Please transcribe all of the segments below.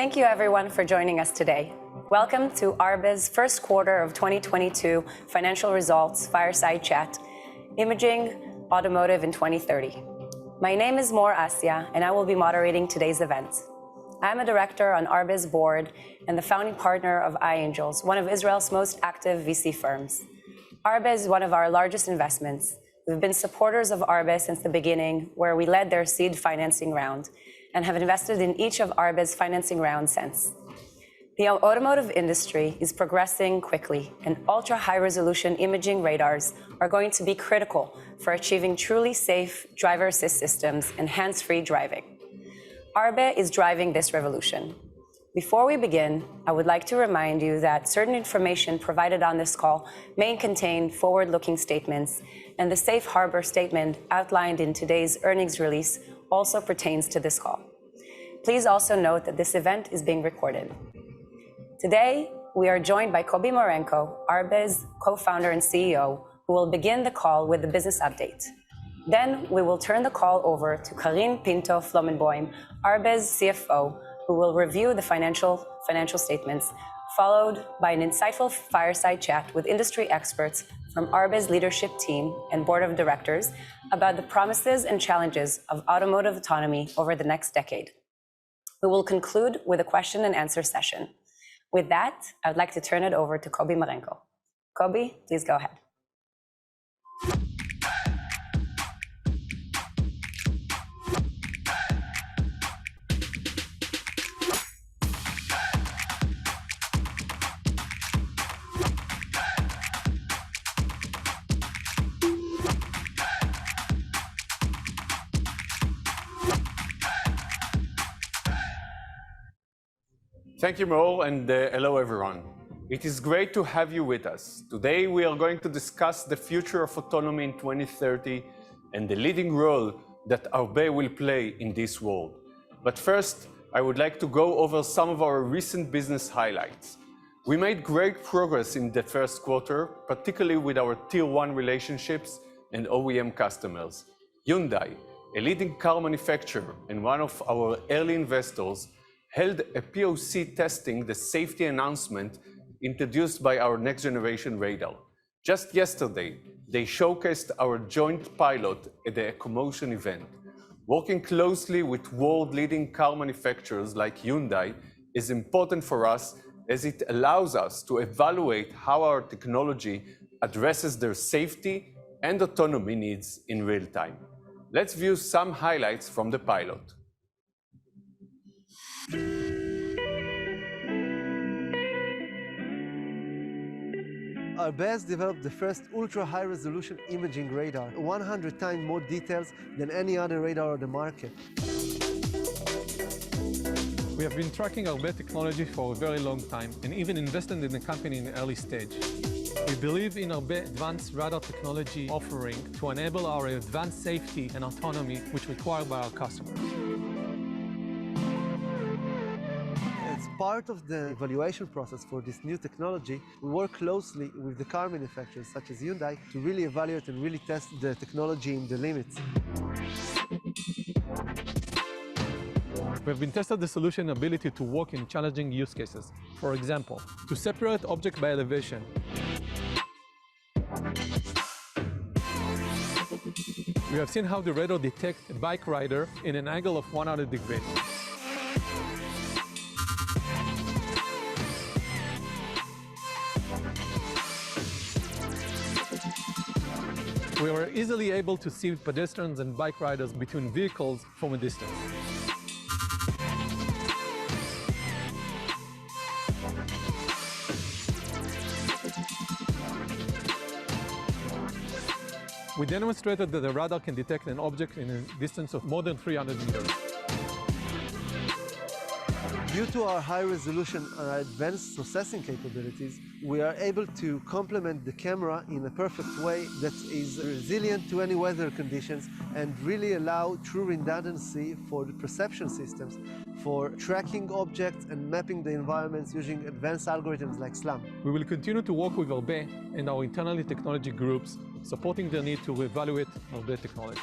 Thank you everyone for joining us today. Welcome to Arbe's first quarter of 2022 financial results fireside chat, Imaging Automotive in 2030. My name is Mor Asya and I will be moderating today's event. I'm a director on Arbe's board and the founding partner of iAngels, one of Israel's most active VC firms. Arbe is one of our largest investments. We've been supporters of Arbe since the beginning, where we led their seed financing round and have invested in each of Arbe's financing rounds since. The automotive industry is progressing quickly, and ultra-high-resolution imaging radars are going to be critical for achieving truly safe driver assist systems and hands-free driving. Arbe is driving this revolution. Before we begin, I would like to remind you that certain information provided on this call may contain forward-looking statements, and the safe harbor statement outlined in today's earnings release also pertains to this call. Please also note that this event is being recorded. Today, we are joined by Kobi Marenko, Arbe's co-founder and CEO, who will begin the call with the business update. Then we will turn the call over to Karine Pinto-Flomenboim, Arbe's CFO, who will review the financial statements, followed by an insightful fireside chat with industry experts from Arbe's leadership team and board of directors about the promises and challenges of automotive autonomy over the next decade. We will conclude with a question and answer session. With that, I would like to turn it over to Kobi Marenko. Kobi, please go ahead. Thank you, Mor, and hello, everyone. It is great to have you with us. Today, we are going to discuss the future of autonomy in 2030 and the leading role that Arbe will play in this world. But first, I would like to go over some of our recent business highlights. We made great progress in the first quarter, particularly with our Tier 1 relationships and OEM customers. Hyundai, a leading car manufacturer and one of our early investors, held a POC testing the safety announcement introduced by our next generation radar. Just yesterday, they showcased our joint pilot at the EcoMotion event. Working closely with world-leading car manufacturers like Hyundai is important for us as it allows us to evaluate how our technology addresses their safety and autonomy needs in real time. Let's view some highlights from the pilot. Arbe has developed the first ultra-high-resolution imaging radar, 100 times more details than any other radar on the market. We have been tracking Arbe technology for a very long time and even invested in the company in the early stage. We believe in Arbe advanced radar technology offering to enable our advanced safety and autonomy which required by our customers. As part of the evaluation process for this new technology, we work closely with the car manufacturers such as Hyundai to really evaluate and really test the technology in the limits. We have been tested the solution ability to work in challenging use cases. For example, to separate object by elevation. We have seen how the radar detects a bike rider in an angle of 100 degrees. We were easily able to see pedestrians and bike riders between vehicles from a distance. We demonstrated that the radar can detect an object in a distance of more than 300 meters. Due to our high resolution and our advanced processing capabilities, we are able to complement the camera in a perfect way that is resilient to any weather conditions and really allow true redundancy for the perception systems for tracking objects and mapping the environments using advanced algorithms like SLAM. We will continue to work with Arbe and our internal technology groups, supporting their need to evaluate Arbe technology.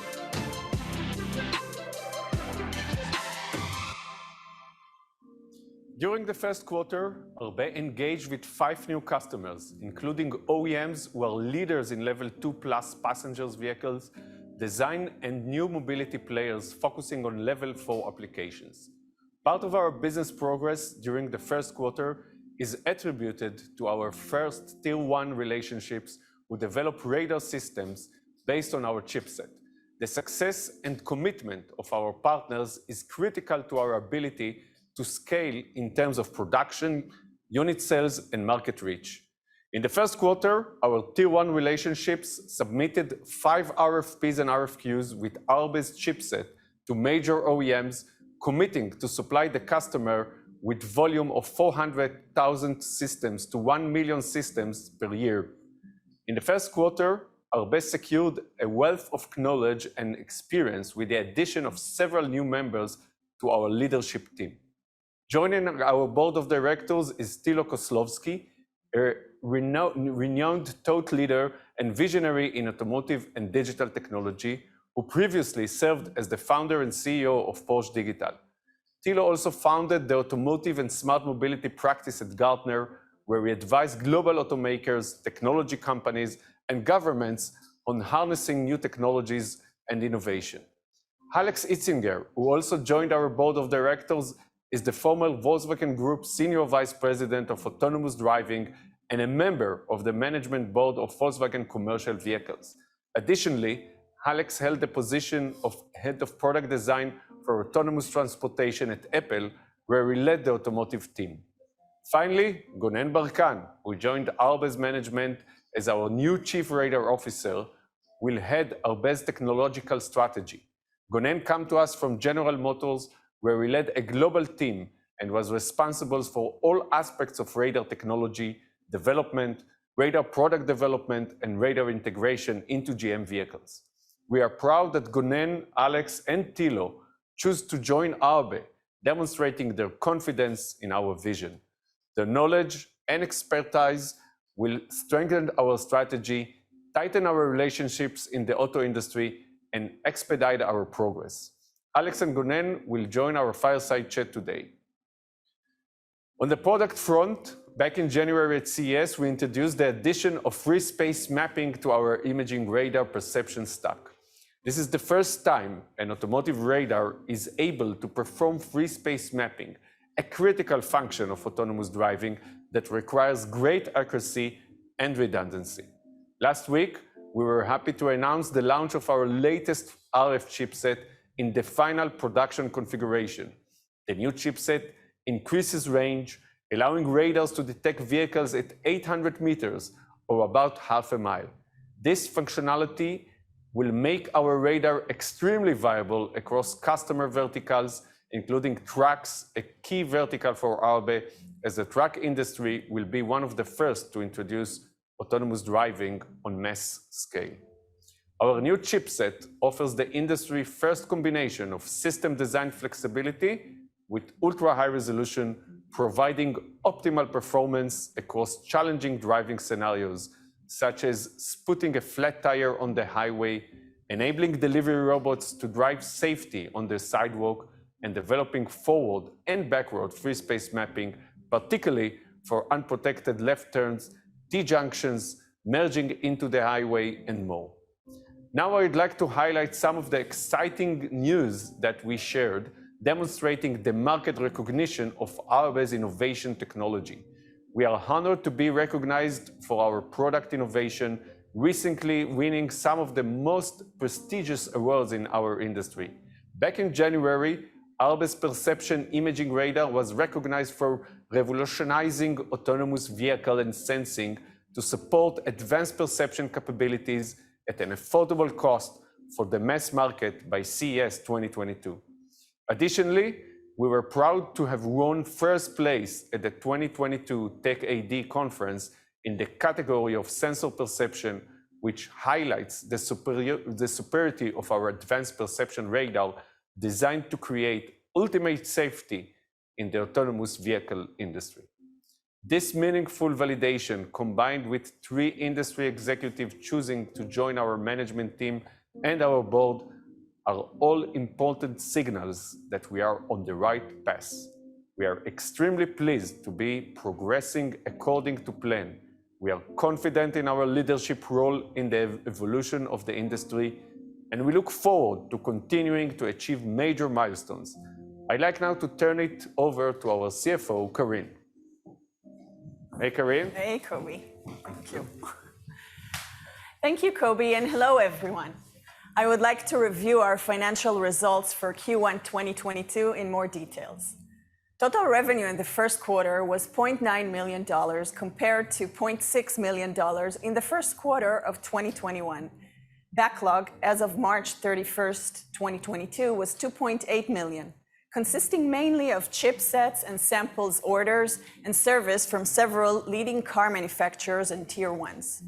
During the first quarter, Arbe engaged with 5 new customers, including OEMs who are leaders in level 2+ passengers vehicles, design and new mobility players focusing on level 4 applications. Part of our business progress during the first quarter is attributed to our first Tier 1 relationships who develop radar systems based on our chipset. The success and commitment of our partners is critical to our ability to scale in terms of production, unit sales, and market reach. In the first quarter, our Tier 1 relationships submitted 5 RFPs and RFQs with Arbe's chipset to major OEMs, committing to supply the customer with volume of 400,000 systems to 1 million systems per year. In the first quarter, Arbe secured a wealth of knowledge and experience with the addition of several new members to our leadership team. Joining our board of directors is Tilo Kozlowski, a renowned thought leader and visionary in automotive and digital technology, who previously served as the founder and CEO of Porsche Digital. Tilo also founded the automotive and smart mobility practice at Gartner, where he advised global automakers, technology companies, and governments on harnessing new technologies and innovation. Alex Itzinger, who also joined our board of directors, is the former Volkswagen Group Senior Vice President of Autonomous Driving and a member of the management board of Volkswagen Commercial Vehicles. Additionally, Alex held the position of Head of Product Design for Autonomous Transportation at Apple, where he led the automotive team. Finally, Gonen Barkan, who joined Arbe's management as our new Chief Radar Officer, will head Arbe's technological strategy. Gonen came to us from General Motors, where he led a global team and was responsible for all aspects of radar technology, development, radar product development, and radar integration into GM vehicles. We are proud that Gonen, Alex, and Tilo choose to join Arbe, demonstrating their confidence in our vision. Their knowledge and expertise will strengthen our strategy, tighten our relationships in the auto industry, and expedite our progress. Alex and Gonen will join our Fireside chat today. On the product front, back in January at CES, we introduced the addition of free space mapping to our imaging radar perception stack. This is the first time an automotive radar is able to perform free space mapping, a critical function of autonomous driving that requires great accuracy and redundancy. Last week, we were happy to announce the launch of our latest RF chipset in the final production configuration. The new chipset increases range, allowing radars to detect vehicles at 800 meters or about half a mile. This functionality will make our radar extremely viable across customer verticals, including trucks, a key vertical for Arbe, as the truck industry will be one of the first to introduce autonomous driving on mass scale. Our new chipset offers the industry's first combination of system design flexibility with ultra-high resolution, providing optimal performance across challenging driving scenarios, such as putting a flat tire on the highway, enabling delivery robots to drive safely on the sidewalk, and developing forward and backward free space mapping, particularly for unprotected left turns, T-junctions, merging into the highway, and more. Now I'd like to highlight some of the exciting news that we shared, demonstrating the market recognition of Arbe's innovation technology. We are honored to be recognized for our product innovation, recently winning some of the most prestigious awards in our industry. Back in January, Arbe's perception imaging radar was recognized for revolutionizing autonomous vehicle and sensing to support advanced perception capabilities at an affordable cost for the mass market by CES 2022. Additionally, we were proud to have won first place at the 2022 Tech AD conference in the category of sensor perception, which highlights the superiority of our advanced perception radar designed to create ultimate safety in the autonomous vehicle industry. This meaningful validation, combined with 3 industry executives choosing to join our management team and our board, are all important signals that we are on the right path. We are extremely pleased to be progressing according to plan. We are confident in our leadership role in the evolution of the industry, and we look forward to continuing to achieve major milestones. I'd like now to turn it over to our CFO, Karine. Hey, Karine. Hey, Kobe. Thank you. Thank you, Kobe, and hello, everyone. I would like to review our financial results for Q1 2022 in more details. Total revenue in the first quarter was $0.9 million compared to $0.6 million in the first quarter of 2021. Backlog as of March 31st, 2022 was $2.8 million, consisting mainly of chipsets and samples orders and service from several leading car manufacturers and tier ones.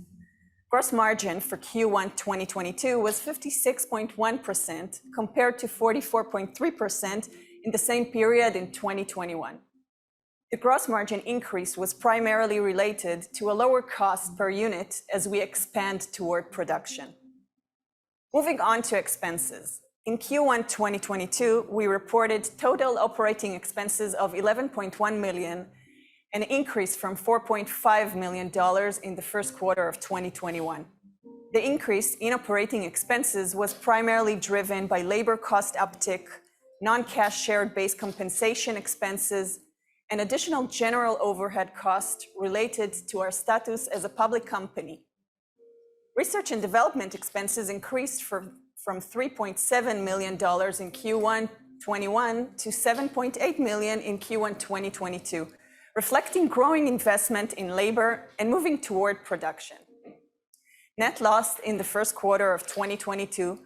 Gross margin for Q1 2022 was 56.1% compared to 44.3% in the same period in 2021. The gross margin increase was primarily related to a lower cost per unit as we expand toward production. Moving on to expenses. In Q1 2022, we reported total operating expenses of $11.1 million, an increase from $4.5 million in the first quarter of 2021. The increase in operating expenses was primarily driven by labor cost uptick, non-cash share-based compensation expenses, and additional general overhead costs related to our status as a public company. Research and development expenses increased from $3.7 million in Q1 21 to $7.8 million in Q1 2022, reflecting growing investment in labor and moving toward production. Net loss in the first quarter of 2022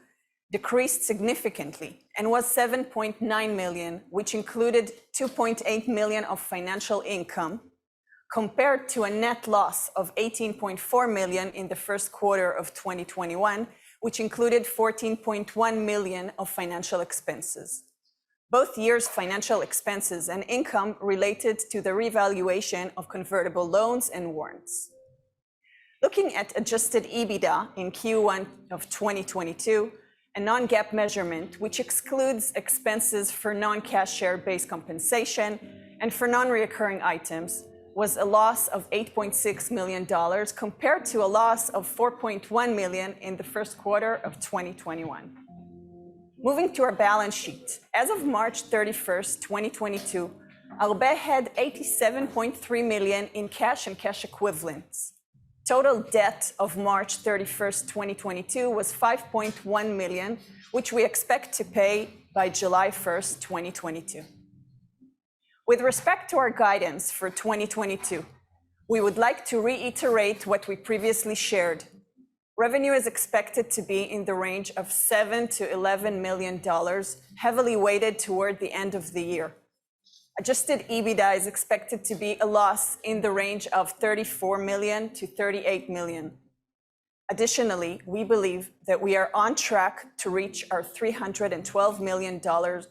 decreased significantly and was $7.9 million, which included $2.8 million of financial income, compared to a net loss of $18.4 million in the first quarter of 2021, which included $14.1 million of financial expenses. Both years' financial expenses and income related to the revaluation of convertible loans and warrants. Looking at adjusted EBITDA in Q1 of 2022, a non-GAAP measurement which excludes expenses for non-cash share-based compensation and for non-recurring items, was a loss of $8.6 million compared to a loss of $4.1 million in the first quarter of 2021. Moving to our balance sheet. As of March 31st, 2022, Arbe had $87.3 million in cash and cash equivalents. Total debt of March 31st, 2022 was $5.1 million, which we expect to pay by July 1st, 2022. With respect to our guidance for 2022, we would like to reiterate what we previously shared. Revenue is expected to be in the range of $7 to $11 million, heavily weighted toward the end of the year. Adjusted EBITDA is expected to be a loss in the range of $34 million to $38 million. Additionally, we believe that we are on track to reach our $312 million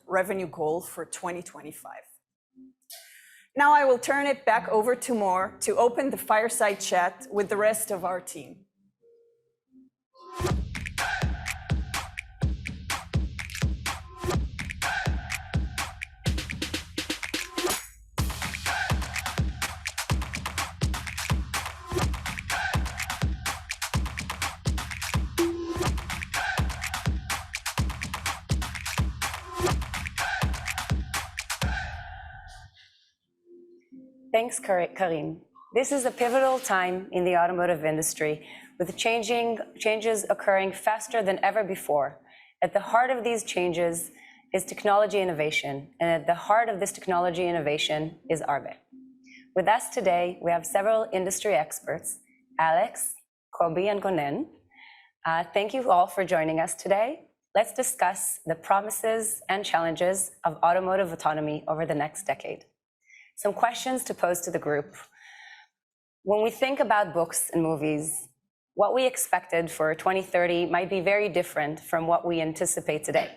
revenue goal for 2025. Now I will turn it back over to Mor to open the fireside chat with the rest of our team. Thanks, Karine. This is a pivotal time in the automotive industry, with changes occurring faster than ever before. At the heart of these changes is technology innovation, and at the heart of this technology innovation is Arbe. With us today, we have several industry experts, Alex, Kobe, and Gonen. Thank you all for joining us today. Let's discuss the promises and challenges of automotive autonomy over the next decade. Some questions to pose to the group. When we think about books and movies, what we expected for 2030 might be very different from what we anticipate today.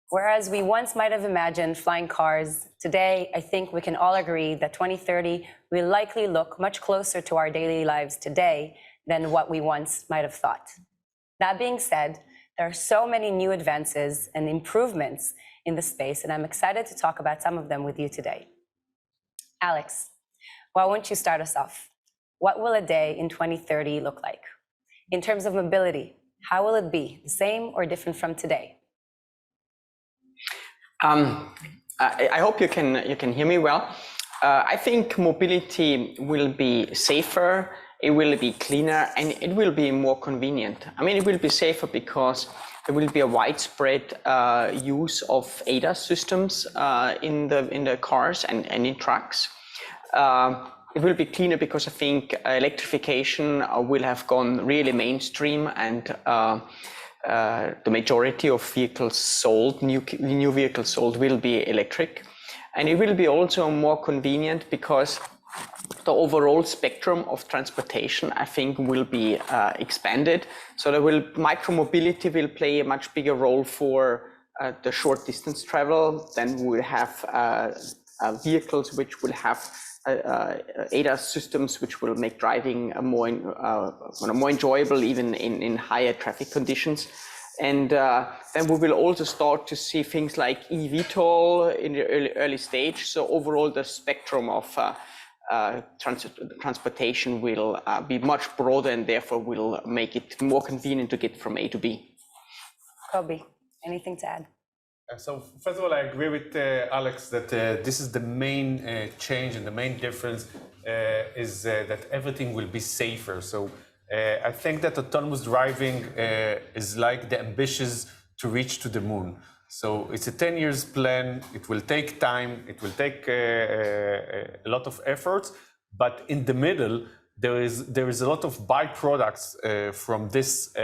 Whereas we once might have imagined flying cars, today I think we can all agree that 2030 will likely look much closer to our daily lives today than what we once might have thought. That being said, there are so many new advances and improvements in the space, and I'm excited to talk about some of them with you today. Alex, why won't you start us off? What will a day in 2030 look like? In terms of mobility, how will it be? The same or different from today? I hope you can hear me well. I think mobility will be safer, it will be cleaner, and it will be more convenient. I mean, it will be safer because there will be a widespread use of ADAS systems in the cars and in trucks. It will be cleaner because I think electrification will have gone really mainstream, and the majority of vehicles sold, new vehicles sold, will be electric. And it will be also more convenient because the overall spectrum of transportation, I think, will be expanded. So micromobility will play a much bigger role for the short distance travel. Then we'll have vehicles which will have ADAS systems which will make driving more enjoyable even in higher traffic conditions. And then we will also start to see things like eVTOL in the early stage. So overall, the spectrum of transportation will be much broader, and therefore will make it more convenient to get from A to B. Kobe, anything to add? So first of all, I agree with Alex that this is the main change, and the main difference is that everything will be safer. So I think that autonomous driving is like the ambitions to reach to the moon. So it's a 10 years plan. It will take time. It will take a lot of efforts. But in the middle, there is a lot of byproducts from this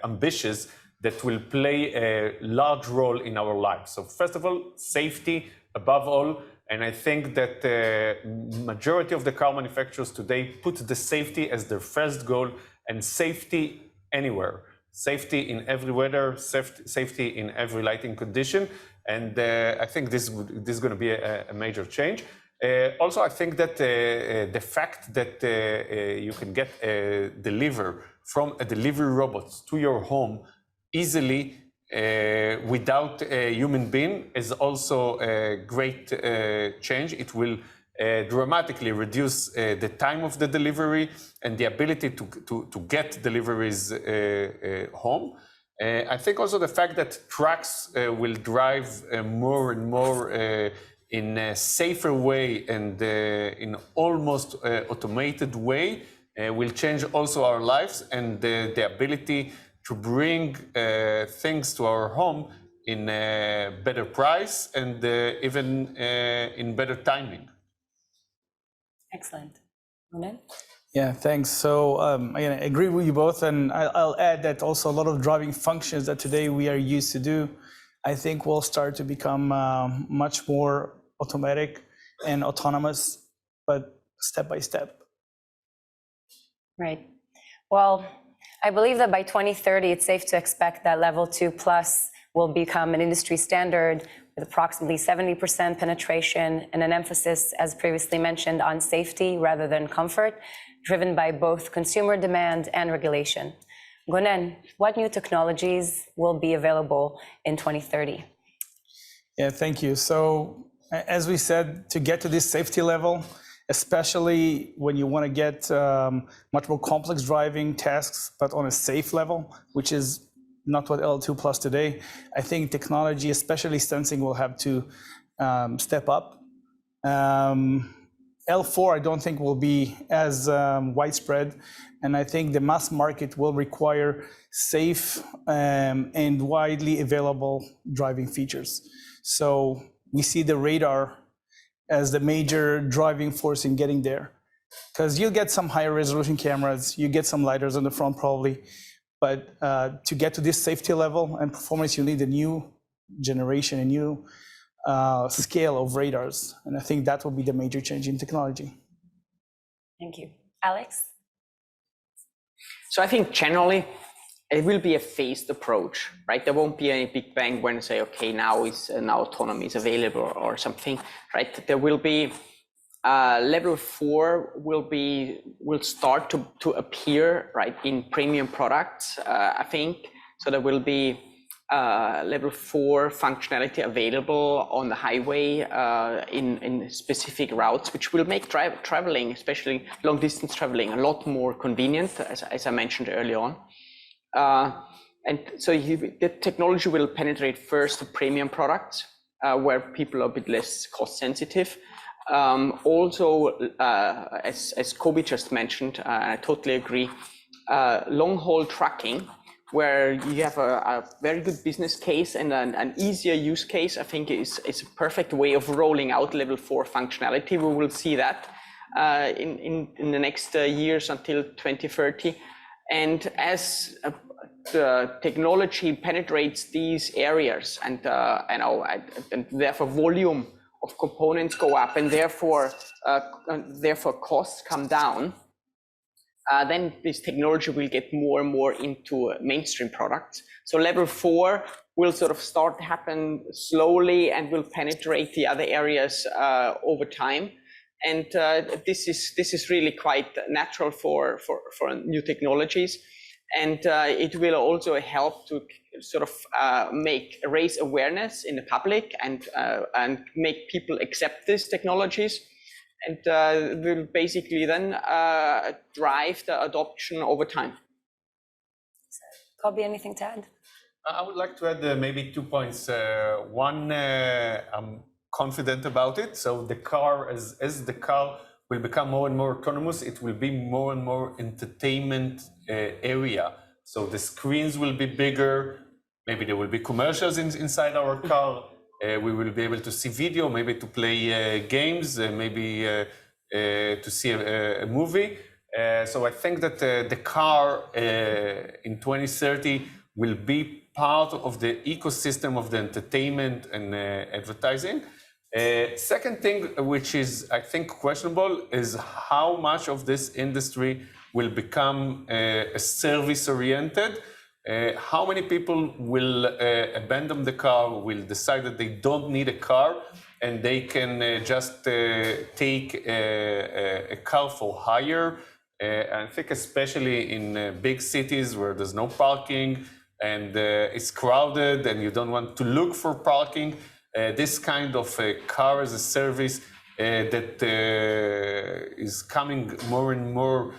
ambitions that will play a large role in our lives. So first of all, safety above all. And I think that the majority of the car manufacturers today put the safety as their first goal, and safety anywhere. Safety in every weather, safety in every lighting condition. And I think this is going to be a major change. Also, I think that the fact that you can get a delivery robot to your home easily without a human being is also a great change. It will dramatically reduce the time of the delivery and the ability to get deliveries home. I think also the fact that trucks will drive more and more in a safer way and in almost automated way will change also our lives, and the ability to bring things to our home in a better price and even in better timing. Excellent. Ronen? Yeah, thanks. So again, I agree with you both, and I'll add that also a lot of driving functions that today we are used to do, I think will start to become much more automatic and autonomous, but step by step. Right. Well, I believe that by 2030, it's safe to expect that level 2+ will become an industry standard with approximately 70% penetration and an emphasis, as previously mentioned, on safety rather than comfort, driven by both consumer demand and regulation. Gonen, what new technologies will be available in 2030? Yeah, thank you. So as we said, to get to this safety level, especially when you want to get much more complex driving tasks, but on a safe level, which is not what L2+ today. I think technology, especially sensing, will have to step up. L4, I don't think will be as widespread, and I think the mass market will require safe and widely available driving features. So we see the radar as the major driving force in getting there, because you'll get some higher resolution cameras, you get some lidars on the front probably, but to get to this safety level and performance, you need a new generation, a new scale of radars. And I think that will be the major change in technology. Thank you. Alex? So I think generally it will be a phased approach, right? There won't be any big bang when you say, okay, now autonomy is available or something, right? There will be level 4 will start to appear, right, in premium products, I think. So there will be level 4 functionality available on the highway in specific routes, which will make traveling, especially long distance traveling, a lot more convenient, as I mentioned early on. And so the technology will penetrate first the premium products, where people are a bit less cost sensitive. Also, as Kobe just mentioned, I totally agree, long haul trucking, where you have a very good business case and an easier use case, I think is a perfect way of rolling out level 4 functionality. We will see that in the next years until 2030. And as the technology penetrates these areas and therefore volume of components go up and therefore costs come down, then this technology will get more and more into mainstream products. So level 4 will sort of start to happen slowly and will penetrate the other areas over time. And this is really quite natural for new technologies. And it will also help to sort of raise awareness in the public and make people accept these technologies. And will basically then drive the adoption over time. Kobe, anything to add? I would like to add maybe 2 points. One, I'm confident about it. So the car, as the car will become more and more autonomous, it will be more and more entertainment area. So the screens will be bigger. Maybe there will be commercials inside our car. We will be able to see video, maybe to play games, maybe to see a movie. So I think that the car in 2030 will be part of the ecosystem of the entertainment and advertising. Second thing, which is, I think, questionable, is how much of this industry will become a service-oriented. How many people will abandon the car, will decide that they don't need a car, and they can just take a car for hire. I think especially in big cities where there's no parking and it's crowded and you don't want to look for parking, this kind of car as a service that is coming more and more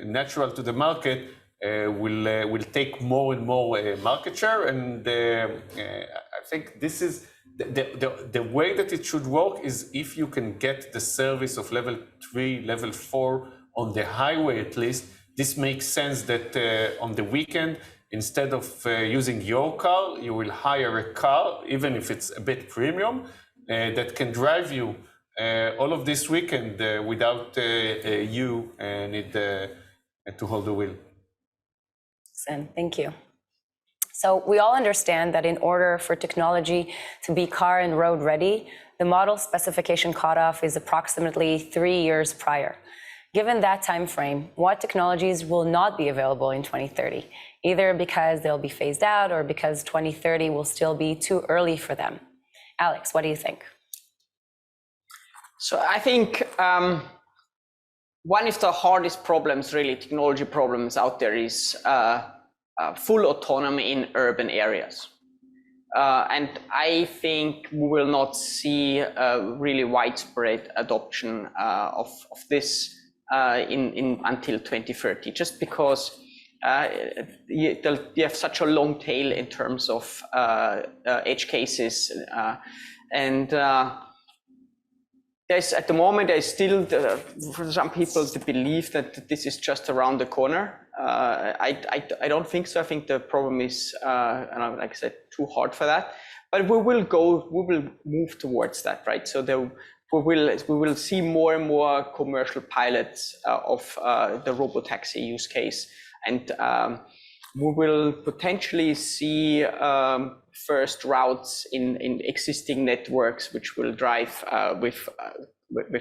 natural to the market will take more and more market share. And I think this is the way that it should work is if you can get the service of level 3, level 4 on the highway at least. This makes sense that on the weekend, instead of using your car, you will hire a car, even if it's a bit premium, that can drive you all of this weekend without you need to hold the wheel. Thank you. So we all understand that in order for technology to be car and road ready, the model specification cutoff is approximately 3 years prior. Given that time frame, what technologies will not be available in 2030, either because they'll be phased out or because 2030 will still be too early for them? Alex, what do you think? So I think one of the hardest problems, really technology problems out there, is full autonomy in urban areas. And I think we will not see a really widespread adoption of this until 2030, just because you have such a long tail in terms of edge cases. There's, at the moment, there's still, for some people, the belief that this is just around the corner. I don't think so. I think the problem is, like I said, too hard for that. But we will move towards that, right? So we will see more and more commercial pilots of the robotaxi use case, and we will potentially see first routes in existing networks, which will drive with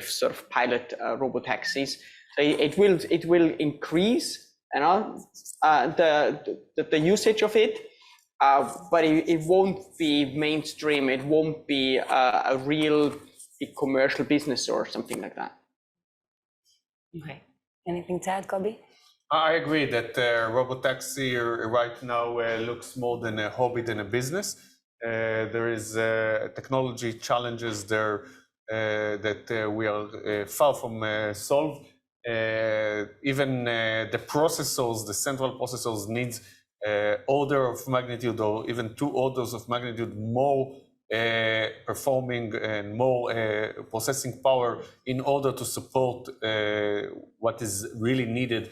sort of pilot robotaxis. So it will increase, the usage of it, but it won't be mainstream. It won't be a real big commercial business or something like that. Okay. Anything to add, Kobe? I agree that robotaxi right now looks more than a hobby than a business. There is technology challenges there that we are far from solved. Even the processors, the central processors needs order of magnitude or even 2 orders of magnitude more performing and more processing power in order to support what is really needed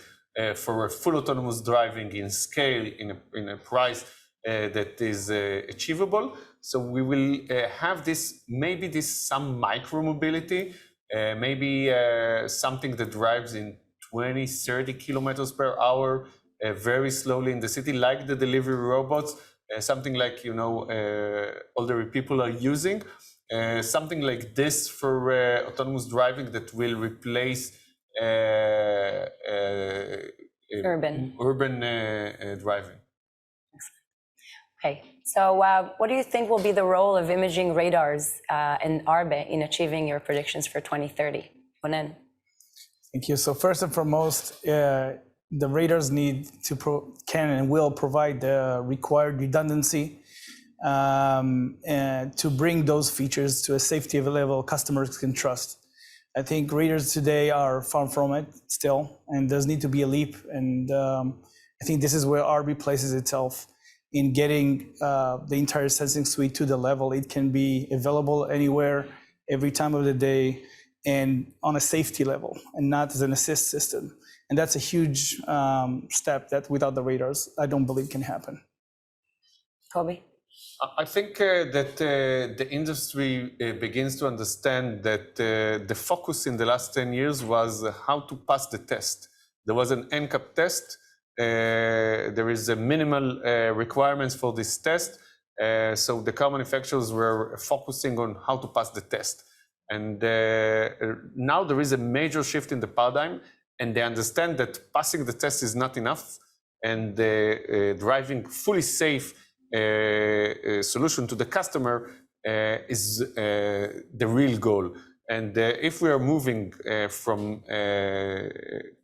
for a full autonomous driving in scale, in a price that is achievable. So we will have this, maybe this some micro mobility, maybe something that drives in 20, 30 kilometers per hour, very slowly in the city, like the delivery robots, something like, you know, older people are using. Something like this for autonomous driving that will replace urban driving. Okay, so what do you think will be the role of imaging radars and Arbe in achieving your predictions for 2030? Ronen. Thank you. So first and foremost, the radars need to can and will provide the required redundancy and to bring those features to a safety level customers can trust. I think radars today are far from it still, and there's need to be a leap. And I think this is where Arbe places itself in getting the entire sensing suite to the level it can be available anywhere, every time of the day, and on a safety level, and not as an assist system. And that's a huge step that without the radars, I don't believe can happen. Kobe? I think that the industry begins to understand that the focus in the last 10 years was how to pass the test. There was an NCAP test. There is a minimal requirements for this test. So the car manufacturers were focusing on how to pass the test. And now there is a major shift in the paradigm, and they understand that passing the test is not enough, and driving fully safe solution to the customer is the real goal. And if we are moving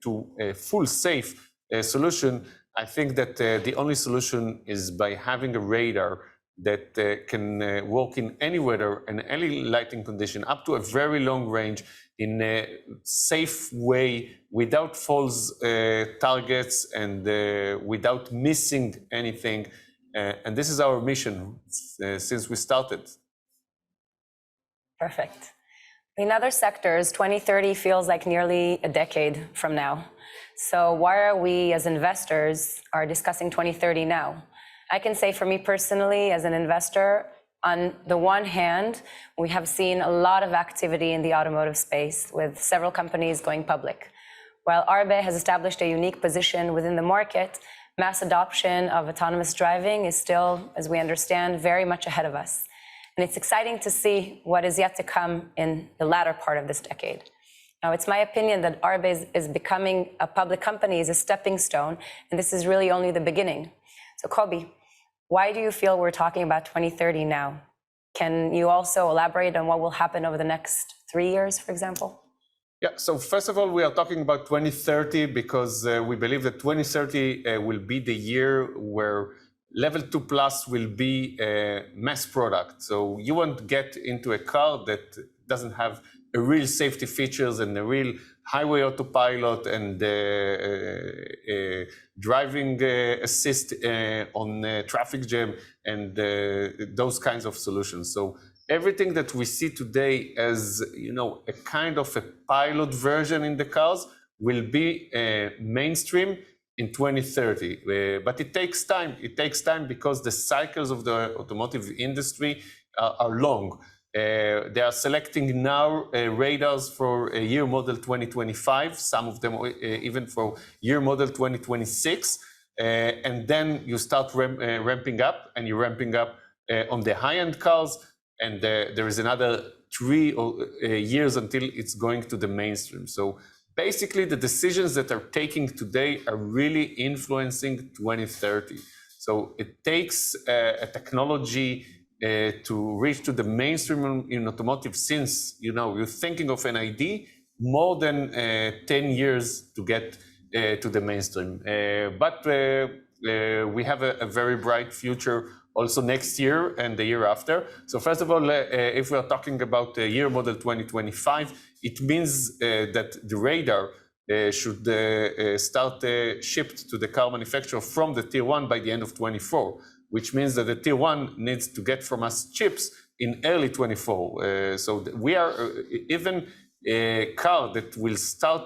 to a full safe solution, I think that the only solution is by having a radar that can work in any weather and any lighting condition up to a very long range in a safe way, without false targets and without missing anything. And this is our mission since we started. Perfect. In other sectors, 2030 feels like nearly a decade from now. So why are we as investors are discussing 2030 now? I can say for me personally, as an investor, on the one hand, we have seen a lot of activity in the automotive space with several companies going public. While Arbe has established a unique position within the market, mass adoption of autonomous driving is still, as we understand, very much ahead of us. And it's exciting to see what is yet to come in the latter part of this decade. Now, it's my opinion that Arbe is becoming a public company is a stepping stone, and this is really only the beginning. So, Kobe, why do you feel we're talking about 2030 now? Can you also elaborate on what will happen over the next 3 years, for example? Yeah, so first of all, we are talking about 2030 because we believe that 2030 will be the year where Level 2 Plus will be a mass product. So you won't get into a car that doesn't have a real safety features and a real highway autopilot and driving assist on traffic jam and those kinds of solutions. So everything that we see today as, you know, a kind of a pilot version in the cars will be mainstream in 2030. But it takes time. It takes time because the cycles of the automotive industry are long. They are selecting now radars for year model 2025, some of them even for year model 2026. And then you start ramping up, and you're ramping up on the high-end cars. And there is another 3 years until it's going to the mainstream. So basically, the decisions that are taking today are really influencing 2030. So it takes a technology to reach to the mainstream in automotive since, you know, you're thinking of an ID more than 10 years to get to the mainstream. But we have a very bright future also next year and the year after. So first of all, if we are talking about the year model 2025, it means that the radar should start shipped to the car manufacturer from the tier 1 by the end of 24, which means that the tier 1 needs to get from us chips in early 24. So we are even a car that will start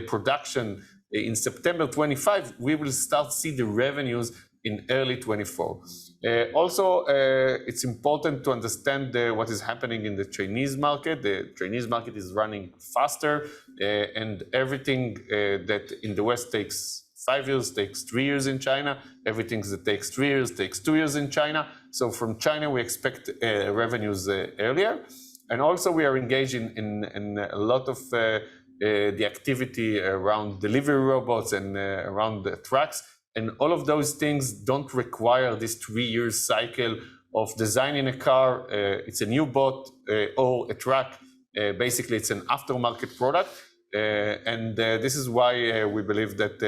production in September 25, we will start see the revenues in early 24. Also, it's important to understand what is happening in the Chinese market. The Chinese market is running faster, and everything that in the West takes 5 years takes 3 years in China. Everything that takes 3 years takes 2 years in China. So from China, we expect revenues earlier. And also, we are engaged in a lot of the activity around delivery robots and around the trucks. And all of those things don't require this 3-year cycle of designing a car. It's a new bot or a truck. Basically, it's an aftermarket product. And this is why we believe that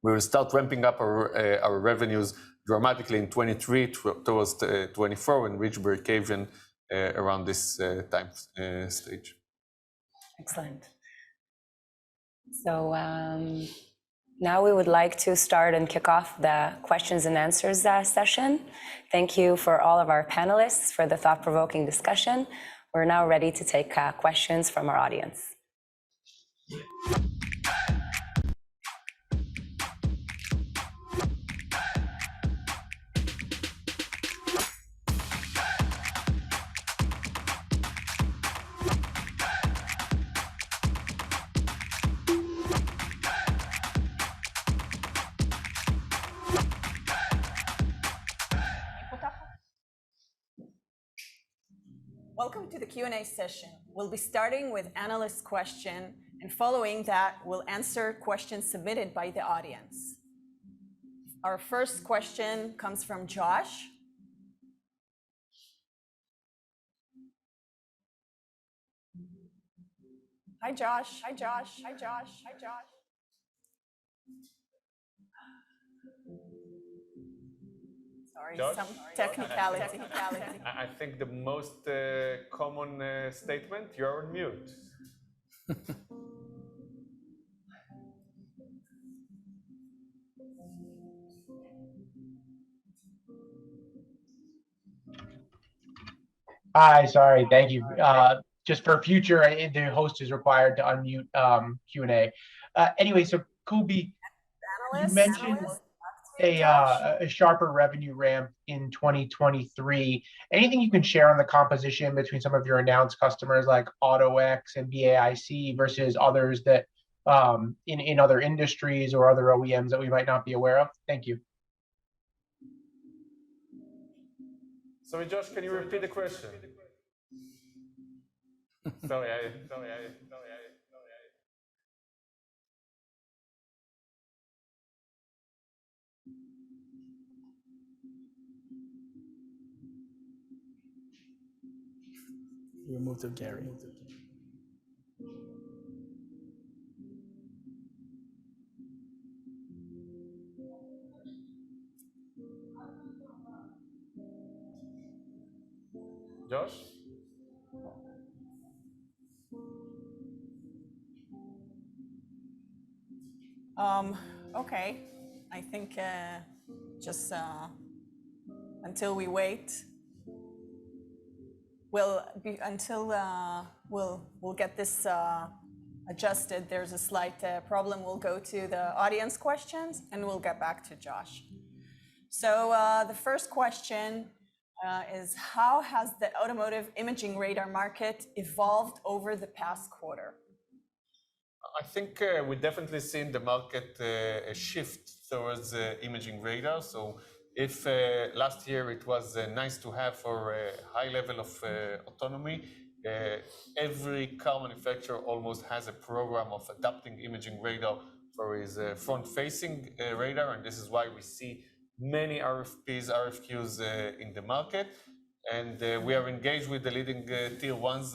we will start ramping up our revenues dramatically in 23 towards 24 and reach break-even around this time stage. Excellent. So now we would like to start and kick off the questions and answers session. Thank you for all of our panelists for the thought-provoking discussion. We're now ready to take questions from our audience. Welcome to the Q&A session. We'll be starting with analyst question, and following that, we'll answer questions submitted by the audience. Our first question comes from Josh. Hi, Josh. Hi, Josh. Hi, Josh. Hi, Josh. Sorry, Josh? some technicality. I think the most common statement, you're on mute. Hi, sorry, thank you. Just for future, the host is required to unmute Q&A. Anyway, so Kobi, you mentioned a sharper revenue ramp in 2023. Anything you can share on the composition between some of your announced customers like AutoX and BAIC versus others that in other industries or other OEMs that we might not be aware of? Thank you. Sorry, Josh, can you repeat the question? Sorry. We move to Gary. Josh? Okay, I think just until we wait, we'll get this adjusted. There's a slight problem. We'll go to the audience questions and we'll get back to Josh. So the first question is, how has the automotive imaging radar market evolved over the past quarter? I think we definitely seen the market a shift towards imaging radar. So if last year it was nice to have for a high level of autonomy, every car manufacturer almost has a program of adapting imaging radar for his front-facing radar, and this is why we see many RFPs, RFQs in the market. And we are engaged with the leading tier ones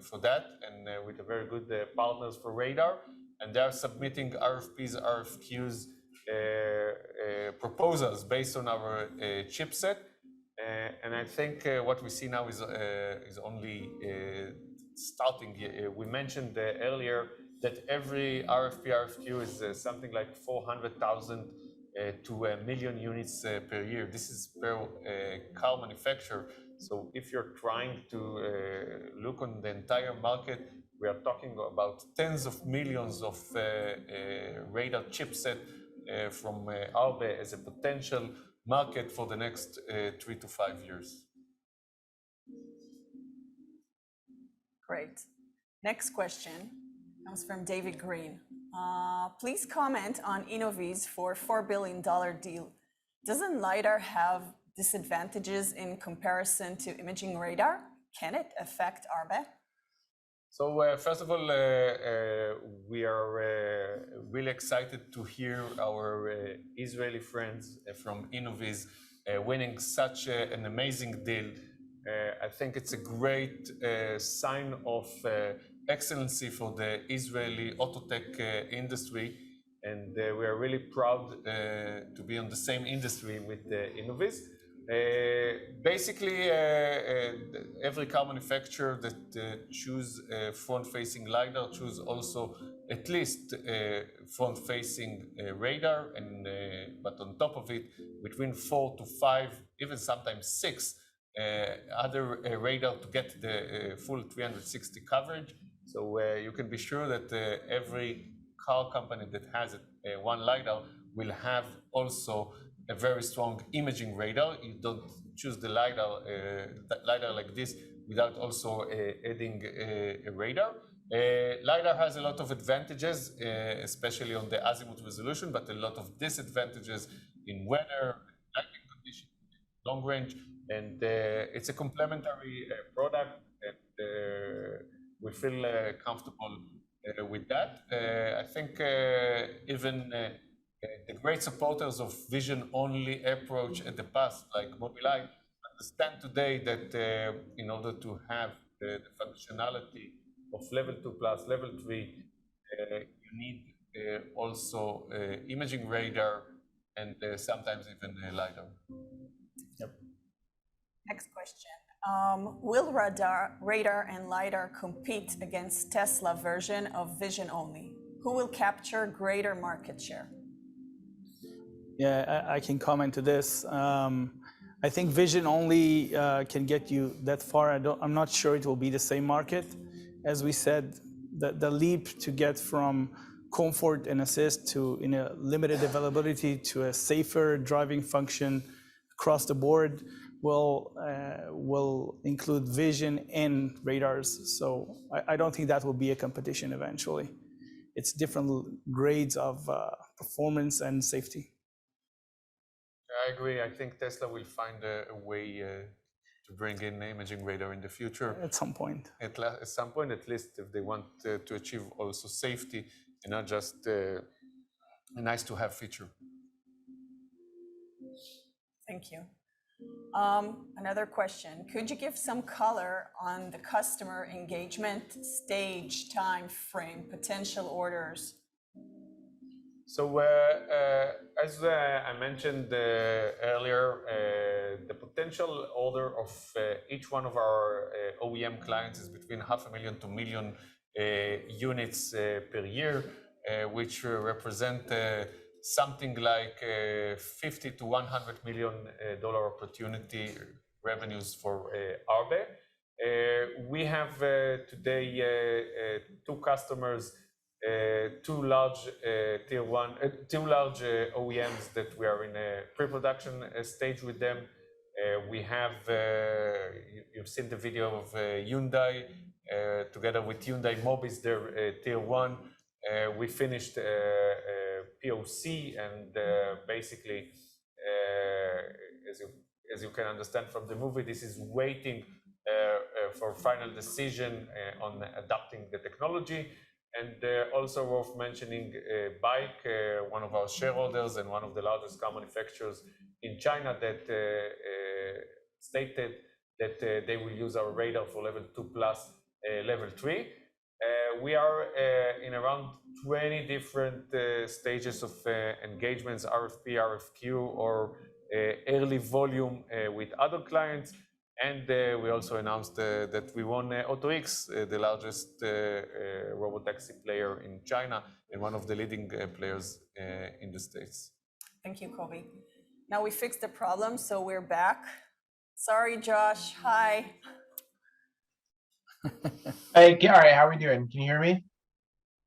for that, and with the very good partners for radar. and they are submitting RFPs, RFQs, proposals based on our chipset. And I think what we see now is only starting. We mentioned earlier that every RFP, RFQ is something like 400,000 to 1 million units per year. This is per car manufacturer. So if you're trying to look on the entire market, we are talking about tens of millions of radar chipset from Arbe as a potential market for the next 3 to 5 years. Great. Next question comes from David Green. Please comment on Innoviz for $4 billion deal. Doesn't LiDAR have disadvantages in comparison to imaging radar? Can it affect Arbe? So first of all, we are really excited to hear our Israeli friends from Innoviz winning such an amazing deal. I think it's a great sign of excellency for the Israeli auto tech industry, and we are really proud to be in the same industry with Innoviz. Basically, every car manufacturer that choose front-facing LiDAR choose also at least front-facing radar, and but on top of it, between 4 to 5, even sometimes 6 other radar to get the full 360 coverage. So you can be sure that every car company that has one LiDAR will have also a very strong imaging radar. You don't choose the LiDAR like this without also adding a radar. LiDAR has a lot of advantages, especially on the azimuth resolution, but a lot of disadvantages in weather, lighting conditions, long range, and it's a complementary product, and we feel comfortable with that. I think even the great supporters of vision-only approach in the past, like Mobileye, understand today that in order to have the functionality of level 2 plus, level 3, you need also imaging radar and sometimes even LiDAR. Yep. Next question. Will radar and LiDAR compete against Tesla version of vision only? Who will capture greater market share? Yeah, I can comment to this. I think vision only can get you that far. I'm not sure it will be the same market. As we said, the leap to get from comfort and assist to in a limited availability to a safer driving function across the board will include vision and radars. So I don't think that will be a competition eventually. It's different grades of performance and safety. I agree. I think Tesla will find a way to bring in imaging radar in the future. At some point. At some point, at least, if they want to achieve also safety and not just a nice-to-have feature. Thank you. Another question. Could you give some color on the customer engagement stage, time frame, potential orders? So as I mentioned earlier, the potential order of each one of our OEM clients is between 500,000 to 1 million units per year, which represent something like $50 to $100 million opportunity revenues for Arbe. We have today 2 customers, 2 large tier 1, 2 large OEMs that we are in a pre-production stage with them. We have, you've seen the video of Hyundai, together with Hyundai Mobis, their tier 1. We finished POC, and basically, as you can understand from the movie, this is waiting for final decision on adopting the technology. And also worth mentioning, BAIC, one of our shareholders and one of the largest car manufacturers in China, that stated that they will use our radar for level 2 plus, level 3. We are in around 20 different stages of engagements, RFP, RFQ, or early volume with other clients. And we also announced that we won AutoX, the largest robotaxi player in China and one of the leading players in the States. Thank you, Kobe. Now we fixed the problem, so we're back. Sorry, Josh. Hi. Hey, all right, how are we doing? Can you hear me?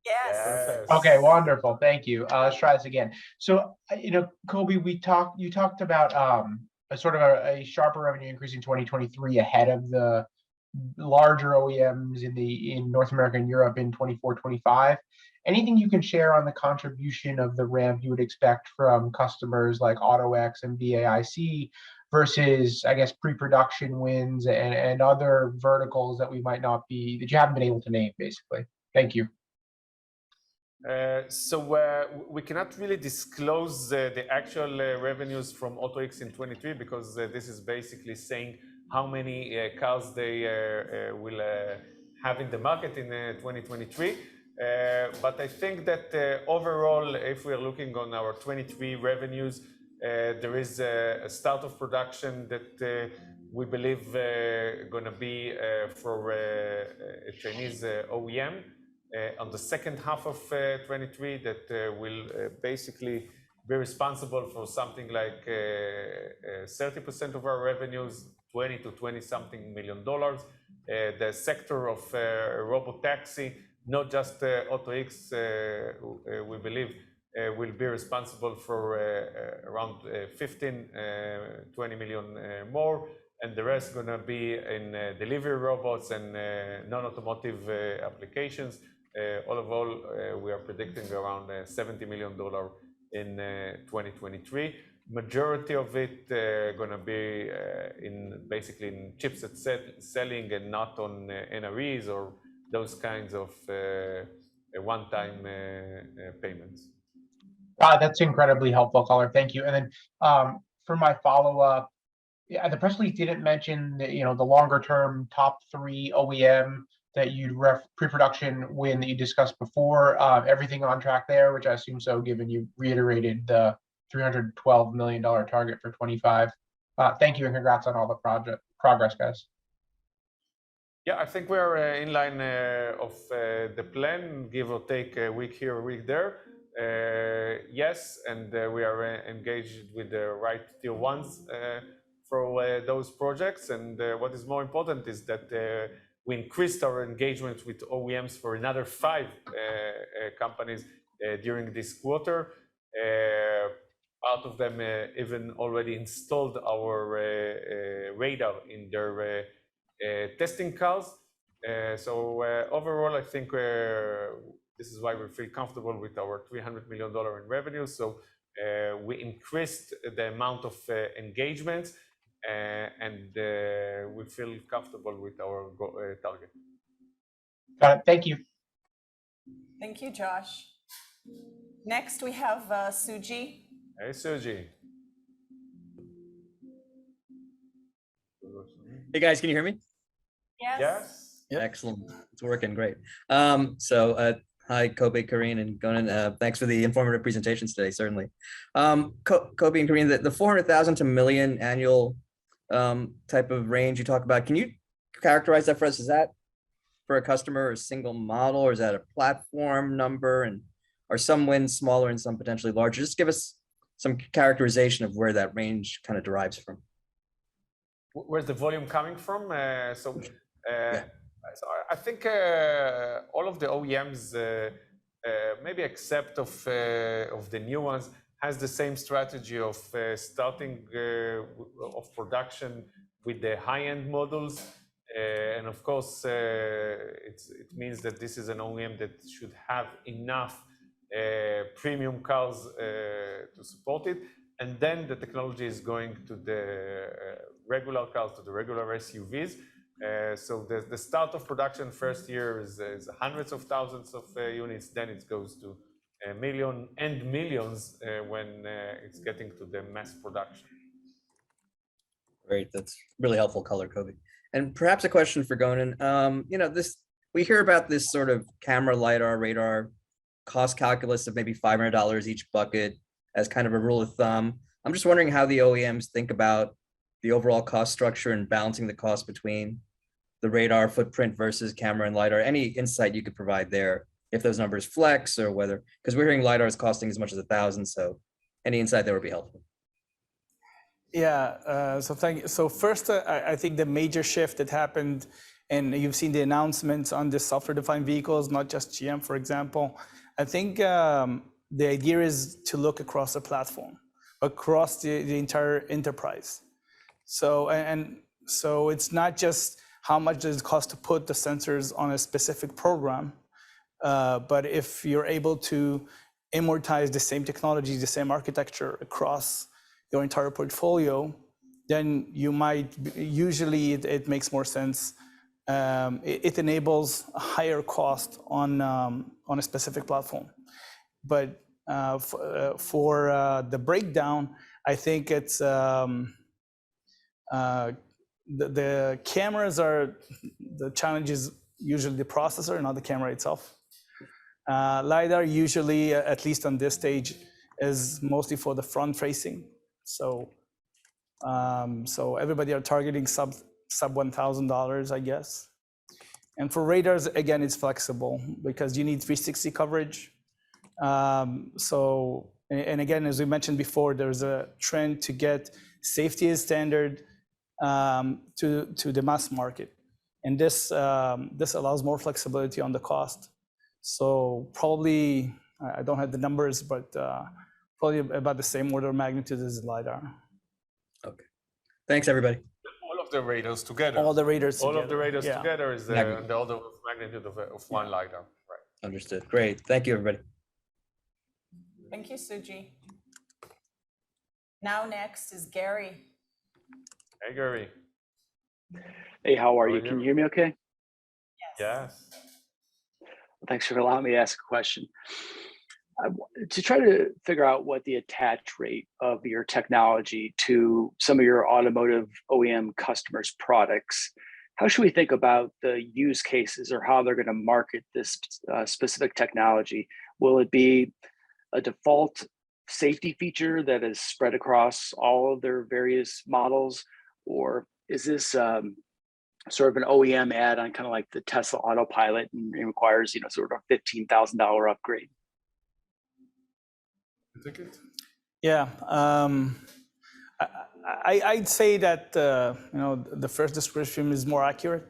Yes. Okay, wonderful. Thank you. Let's try this again. So, Kobe, you talked about a sort of a sharper revenue increase in 2023 ahead of the larger OEMs in North America and Europe in 24, 25. Anything you can share on the contribution of the ramp you would expect from customers like AutoX and BAIC versus, I guess, pre-production wins and other verticals that you haven't been able to name, basically? Thank you. We cannot really disclose the actual revenues from AutoX in 23 because this is basically saying how many cars they will have in the market in 2023. But I think that overall, if we are looking on our 23 revenues, there is a start of production that we believe going to be for a Chinese OEM. On the second half of 23 that will basically be responsible for something like 30% of our revenues, 20 to 20-something $million. The sector of robotaxi, not just AutoX, we believe will be responsible for around 20 million more, and the rest going to be in delivery robots and non-automotive applications. All, we are predicting around $70 million in 2023. Majority of it going to be basically in chipset selling and not on NREs or those kinds of one-time payments. That's incredibly helpful, caller. Thank you. And then for my follow-up, the press release didn't mention the longer-term top 3 OEM that you pre-production win that you discussed before. Everything on track there, which I assume so, given you reiterated the $312 million target for 25. Thank you and congrats on all the progress, guys. Yeah, I think we're in line of the plan, give or take a week here, a week there. Yes, and we are engaged with the right tier ones for those projects. And what is more important is that we increased our engagement with OEMs for another 5 companies during this quarter. Part of them even already installed our radar in their testing cars. So overall, I think this is why we feel comfortable with our $300 million in revenue. So we increased the amount of engagements and we feel comfortable with our target. Got it. Thank you. Thank you, Josh. Next, we have Suji. Hey, Suji. Hey guys, can you hear me? Yes. Yes. Yep. Excellent. It's working great. Hi, Kobe, Karine, and Gonan. Thanks for the informative presentations today, certainly. Kobe and Karine, the 400,000 to million annual type of range you talk about, can you characterize that for us? Is that for a customer or a single model, or is that a platform number? And are some wins smaller and some potentially larger? Just give us some characterization of where that range kind of derives from. Where's the volume coming from? So I think all of the OEMs, maybe except of the new ones, has the same strategy of starting of production with the high-end models. And of course, it means that this is an OEM that should have enough premium cars to support it. And then the technology is going to the regular cars, to the regular SUVs. So the start of production first year is hundreds of thousands of units. Then it goes to a million and millions when it's getting to the mass production. Great, that's really helpful color, Kobe. And perhaps a question for Gonan. We hear about this sort of camera, LiDAR, radar cost calculus of maybe $500 each bucket as kind of a rule of thumb. I'm just wondering how the OEMs think about the overall cost structure and balancing the cost between the radar footprint versus camera and LiDAR. Any insight you could provide there, if those numbers flex or whether, because we're hearing LiDAR is costing as much as $1,000, so any insight there would be helpful. Yeah, so thank you. So first, I think the major shift that happened, and you've seen the announcements on the software-defined vehicles, not just GM, for example. I think the idea is to look across the platform, across the entire enterprise. So, so it's not just how much does it cost to put the sensors on a specific program, but if you're able to amortize the same technology, the same architecture across your entire portfolio, then you might, usually it makes more sense. It enables a higher cost on a specific platform. But for the breakdown, I think it's the cameras are, the challenge is usually the processor, not the camera itself. LiDAR usually, at least on this stage, is mostly for the front facing. So, so everybody are targeting sub $1,000, I guess. And for radars, again, it's flexible because you need 360 coverage. So, and again, as we mentioned before, there's a trend to get safety as standard to the mass market. And this, this allows more flexibility on the cost. So probably, I don't have the numbers, but probably about the same order of magnitude as LiDAR. Okay. Thanks, everybody. All of the radars together. All the radars All together. of the radars Yeah. together is the order of magnitude of one LiDAR. Right. Understood. Great. Thank you, everybody. Thank you, Suji. Now next is Gary. Hey, Gary. Hey, how are you? Can you hear me okay? Yes. Thanks for allowing me to ask a question. To try to figure out what the attach rate of your technology to some of your automotive OEM customers' products, how should we think about the use cases or how they're going to market this specific technology? Will it be a default safety feature that is spread across all of their various models? Or is this sort of an OEM add on, kind of like the Tesla autopilot, and it requires, you know, sort of a $15,000 upgrade? Yeah, I'd say that you know, the first description is more accurate.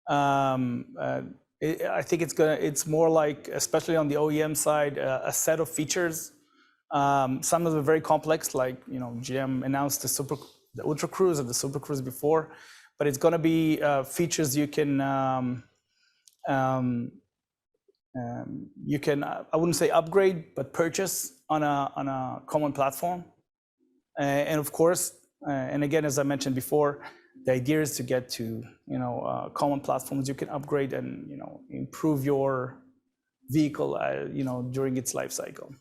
I think it's more like, especially on the OEM side, a set of features. Some of them are very complex, like, you know, GM announced the Ultra Cruise and the Super Cruise before, but it's going to be features you can I wouldn't say upgrade, but purchase on a common platform. And of course, and again, as I mentioned before, the idea is to get to, you know, common platforms you can upgrade and, you know, improve your vehicle, you know, during its life cycle.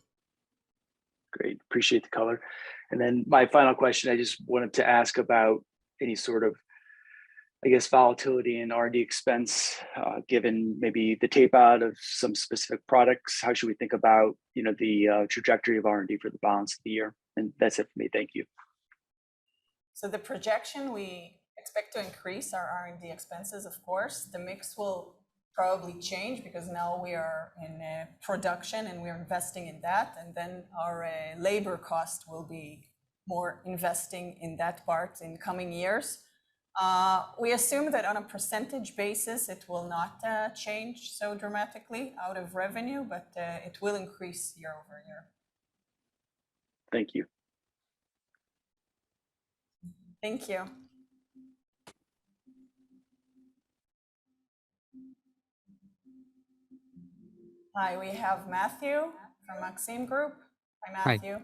Great, appreciate the color. And then my final question, I just wanted to ask about any sort of, I guess, volatility in R&D expense, given maybe the tape out of some specific products. How should we think about, you know, the trajectory of R&D for the balance of the year? And that's it for me. Thank you. So the projection, we expect to increase our R&D expenses, of course. The mix will probably change because now we are in production and we're investing in that. And then our labor cost will be more investing in that part in coming years. We assume that on a percentage basis, it will not change so dramatically out of revenue, but it will increase year over year. Thank you. Thank you. Hi, we have Matthew from Maxim Group. Hi, Matthew.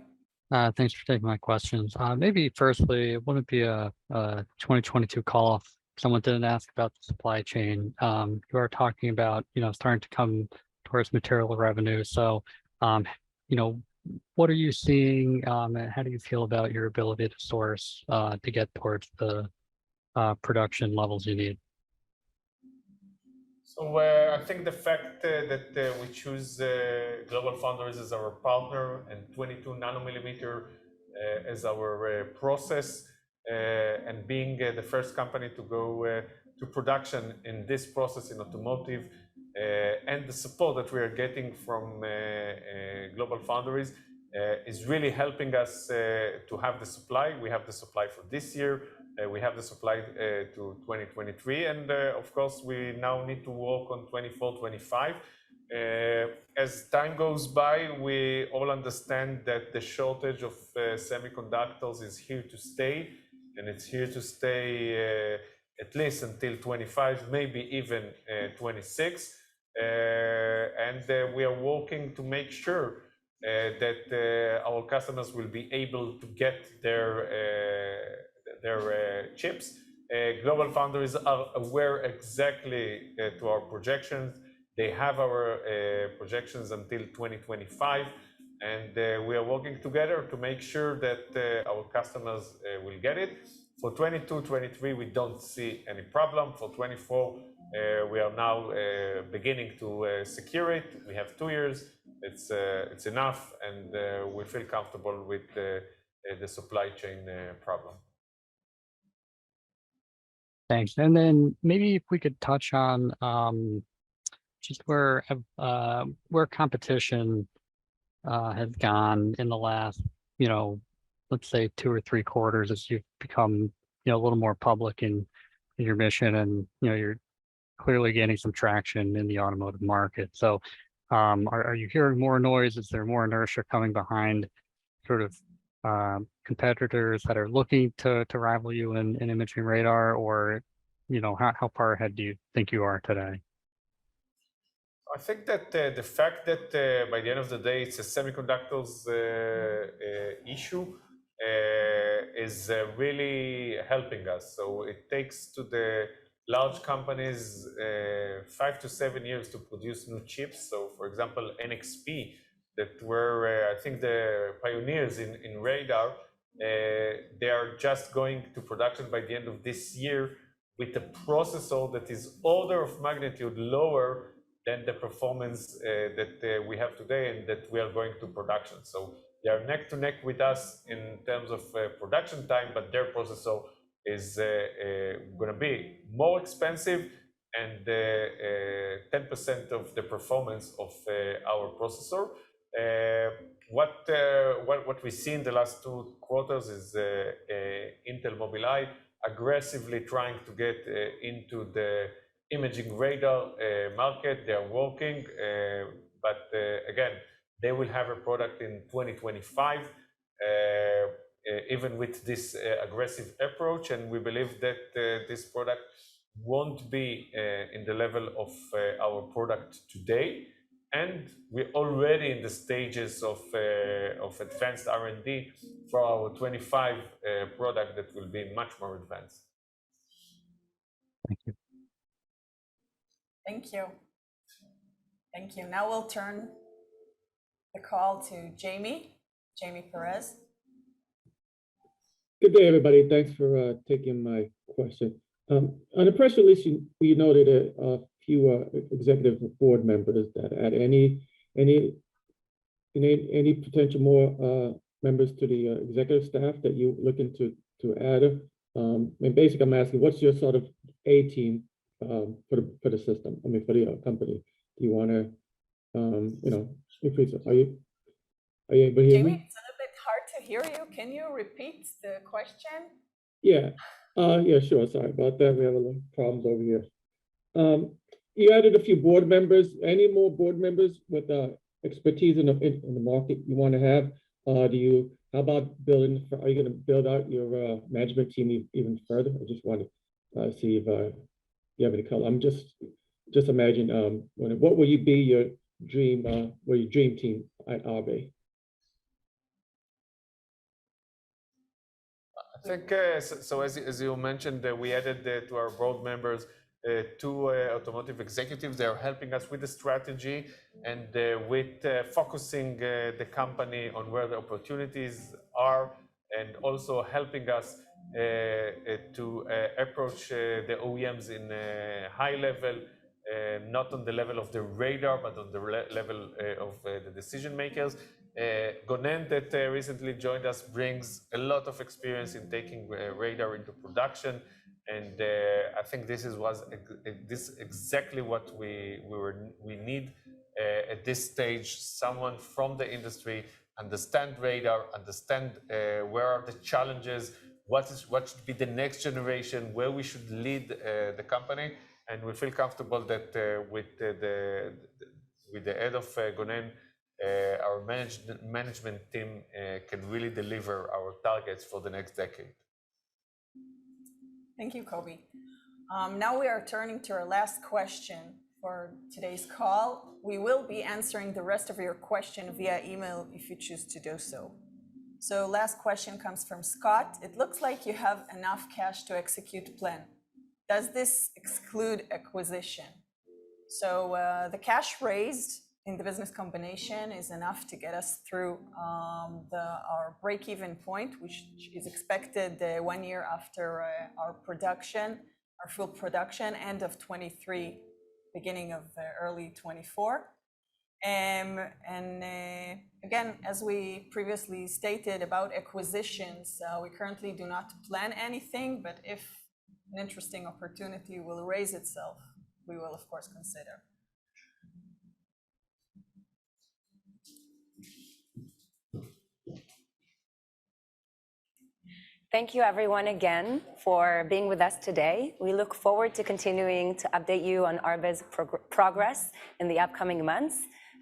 Hi. Thanks for taking my questions. Maybe firstly, it wouldn't be a 2022 call if someone didn't ask about the supply chain. You are talking about, you know, starting to come towards material revenue. So, you know, what are you seeing, and how do you feel about your ability to source to get towards the production levels you need? So I think the fact that we choose Global Foundries as our partner and 22 nanometer as our process, and being the first company to go to production in this process in automotive, and the support that we are getting from Global Foundries is really helping us to have the supply. We have the supply for this year. We have the supply to 2023, and of course, we now need to work on 24, 25. As time goes by, we all understand that the shortage of semiconductors is here to stay, and it's here to stay at least until 25, maybe even 26. And we are working to make sure that our customers will be able to get their chips. Global Foundries are aware exactly to our projections. They have our projections until 2025, and we are working together to make sure that our customers will get it. For 22, 23, we don't see any problem. For 24, we are now beginning to secure it. We have 2 years. It's enough, and we feel comfortable with the supply chain problem. Thanks. And then maybe if we could touch on just where competition has gone in the last, let's say 2 or 3 quarters as you've become, a little more public in your mission, and you're clearly gaining some traction in the automotive market. So, are you hearing more noise? Is there more inertia coming behind sort of competitors that are looking to rival you in imaging radar, or how far ahead do you think you are today? I think that the fact that by the end of the day it's a semiconductors issue is really helping us. So it takes to the large companies 5 to 7 years to produce new chips. So for example, NXP, that were I think the pioneers in radar, they are just going to production by the end of this year with a processor that is order of magnitude lower than the performance that we have today and that we are going to production. So they are neck to neck with us in terms of production time, but their processor is going to be more expensive and 10% of the performance of our processor. What we see in the last 2 quarters is Intel Mobileye aggressively trying to get into the imaging radar market. They are working, but again, they will have a product in 2025, even with this aggressive approach. And we believe that this product won't be in the level of our product today. And we're already in the stages of advanced R&D for our 25 product that will be much more advanced. Thank you. Thank you. Thank you. Now we'll turn the call to Jamie Perez. Good day, everybody. Thanks for taking my question. On the press release, you noted a few executive board members that had any potential more members to the executive staff that you're looking to add. And basically, I'm asking, what's your sort of A team for the system? I mean, for the company. Do you want to, increase it? Are you able to hear Jamie, me? it's a little bit hard to hear you. Can you repeat the question? Yeah. Yeah, sure. Sorry about that. We have a little problems over here. You added a few board members. Any more board members with expertise in the market you want to have? How about building? Are you going to build out your management team even further? I just want to see if you have any color. I'm just imagine what will you be your dream team at Arbe? I think so. As you mentioned, we added to our board members 2 automotive executives. They are helping us with the strategy and with focusing the company on where the opportunities are, and also helping us to approach the OEMs in a high level not on the level of the radar, but on the level of the decision makers. Gonen, that recently joined us, brings a lot of experience in taking radar into production, and I think this was exactly what we need at this stage. Someone from the industry, understand radar, understand where are the challenges, what should be the next generation, where we should lead the company, and we feel comfortable that with the head of Gonen, our management team can really deliver our targets for the next decade. Thank you, Kobe. Now we are turning to our last question for today's call. We will be answering the rest of your question via email if you choose to do so. So last question comes from Scott. It looks like you have enough cash to execute plan. Does this exclude acquisition? So the cash raised in the business combination is enough to get us through our break-even point, which is expected 1 year after our full production, end of 23, beginning of early 24. Again, as we previously stated about acquisitions, we currently do not plan anything, but if an interesting opportunity will raise itself, we will of course consider. Thank you everyone again for being with us today. We look forward to continuing to update you on Arbe's progress in the upcoming months.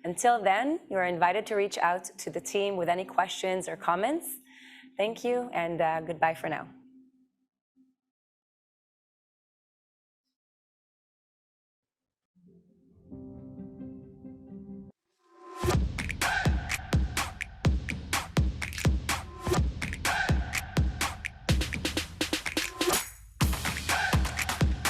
Until then, you are invited to reach out to the team with any questions or comments. Thank you and goodbye for now.